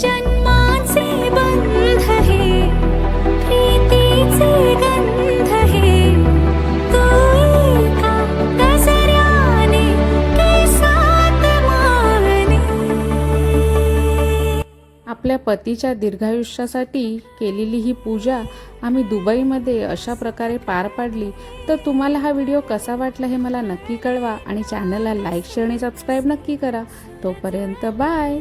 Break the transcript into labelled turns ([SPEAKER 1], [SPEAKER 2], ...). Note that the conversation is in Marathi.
[SPEAKER 1] जन्माचे बंध हे प्रीतीचे गंध हे तू एका गजऱ्याने केसात मावने.
[SPEAKER 2] आपल्या पतीच्या दीर्घायुष्यासाठी केलेली ही पूजा आम्ही दुबईमध्ये अशा प्रकारे पार पाडली. तर तुम्हाला हा व्हिडिओ कसा वाटला हे मला नक्की कळवा आणि चॅनलला लाईक शेअर आणि सबस्क्राईब नक्की करा. तोपर्यंत बाय.